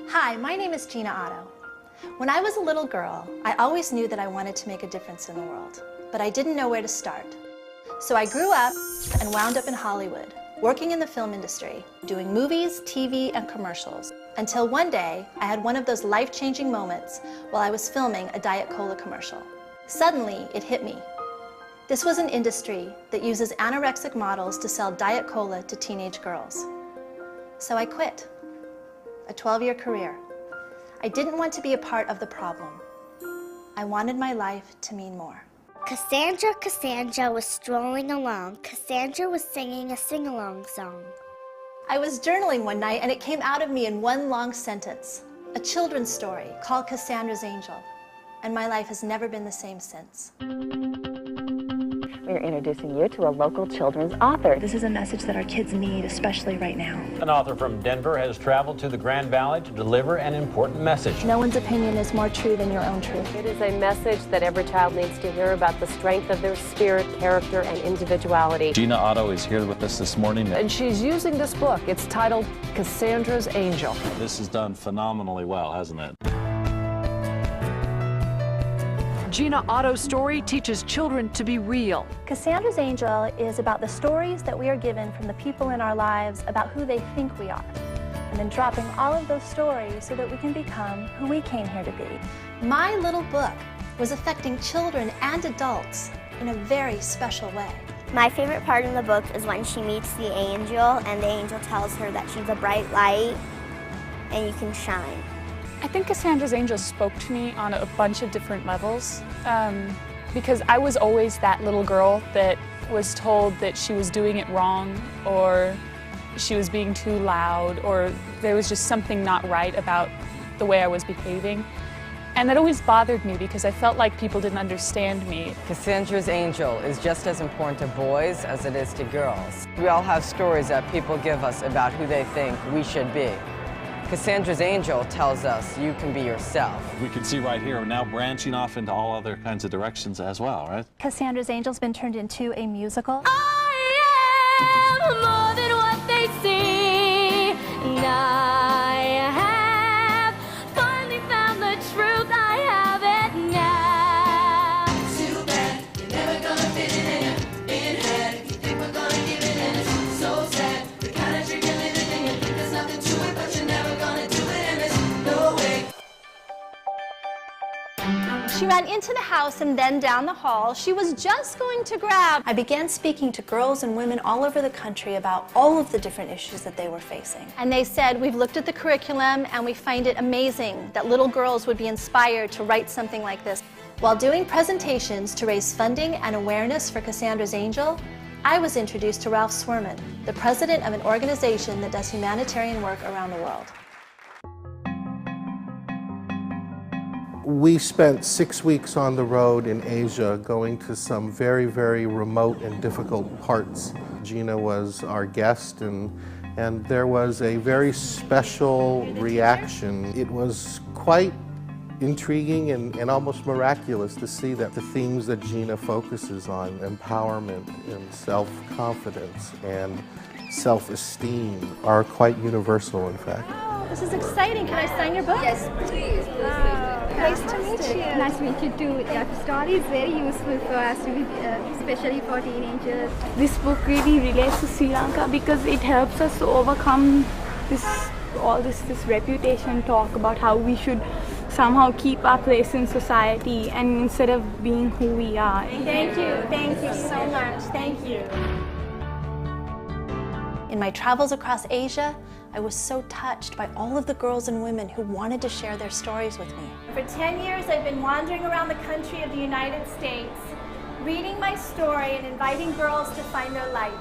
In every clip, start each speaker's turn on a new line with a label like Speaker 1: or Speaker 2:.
Speaker 1: Hi, my name is Gina Otto. When I was a little girl, I always knew that I wanted to make a difference in the world, but I didn't know where to start. So I grew up and wound up in Hollywood, working in the film industry, doing movies, TV, and commercials, until one day I had one of those life-changing moments while I was filming a Diet Cola commercial. Suddenly, it hit me. This was an industry that uses anorexic models to sell Diet Cola to teenage girls. So I quit. A 12-year career. I didn't want to be a part of the problem. I wanted my life to mean more.
Speaker 2: Cassandra was strolling along. Cassandra was singing a sing-along song.
Speaker 1: I was journaling one night and it came out of me in one long sentence. A children's story called Cassandra's Angel. And my life has never been the same since.
Speaker 3: We're introducing you to a local children's author.
Speaker 1: This is a message that our kids need, especially right now.
Speaker 4: An author from Denver has traveled to the Grand Valley to deliver an important message.
Speaker 1: No one's opinion is more true than your own truth.
Speaker 3: It is a message that every child needs to hear about the strength of their spirit, character, and individuality.
Speaker 5: Gina Otto is here with us this morning.
Speaker 6: And she's using this book. It's titled Cassandra's Angel.
Speaker 5: This is done phenomenally well, hasn't it?
Speaker 6: Gina Otto's story teaches children to be real.
Speaker 1: Cassandra's Angel is about the stories that we are given from the people in our lives about who they think we are, and then dropping all of those stories so that we can become who we came here to be. My little book was affecting children and adults in a very special way.
Speaker 2: My favorite part in the book is when she meets the angel and the angel tells her that she's a bright light and you can shine.
Speaker 7: I think Cassandra's Angel spoke to me on a bunch of different levels because I was always that little girl that was told that she was doing it wrong, or she was being too loud, or there was just something not right about the way I was behaving. And that always bothered me because I felt like people didn't understand me.
Speaker 8: Cassandra's Angel is just as important to boys as it is to girls. We all have stories that people give us about who they think we should be. Cassandra's Angel tells us you can be yourself.
Speaker 5: We can see right here, we're now branching off into all other kinds of directions as well, right?
Speaker 1: Cassandra's Angel's been turned into a musical.
Speaker 2: I am more than what they see, and I have finally found the truth. I have it now.
Speaker 9: Too bad you're never gonna fit in head. If you think we're gonna give it in, it's so sad. The kind of dream you're living in, you think there's nothing to it, but you're never gonna do it, and there's no way.
Speaker 1: She ran into the house and then down the hall. She was just going to grab. I began speaking to girls and women all over the country about all of the different issues that they were facing. And they said, we've looked at the curriculum and we find it amazing that little girls would be inspired to write something like this. While doing presentations to raise funding and awareness for Cassandra's Angel, I was introduced to Ralph Swerman, the president of an organization that does humanitarian work around the world.
Speaker 10: We spent 6 weeks on the road in Asia, going to some very, very remote and difficult parts. Gina was our guest, and there was a very special reaction. It was quite intriguing and almost miraculous to see that the themes that Gina focuses on, empowerment and self-confidence and self-esteem, are quite universal, in fact.
Speaker 1: Oh, this is exciting. Can I sign your book?
Speaker 9: Yes, please.
Speaker 1: Nice to meet you.
Speaker 11: Nice to meet you too. The story is very useful for us, especially for teenagers.
Speaker 7: This book really relates to Sri Lanka because it helps us to overcome this reputation talk about how we should somehow keep our place in society and instead of being who we are.
Speaker 1: Thank you so much. Thank you. In my travels across Asia, I was so touched by all of the girls and women who wanted to share their stories with me. For 10 years, I've been wandering around the country of the United States, reading my story and inviting girls to find their light,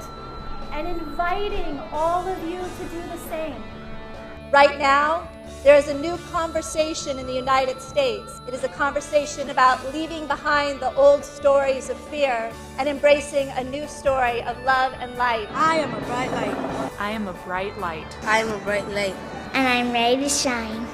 Speaker 1: and inviting all of you to do the same. Right now, there is a new conversation in the United States. It is a conversation about leaving behind the old stories of fear and embracing a new story of love and light.
Speaker 9: I am a bright light.
Speaker 7: I am a bright light.
Speaker 9: I am a bright light.
Speaker 2: And I'm ready to shine.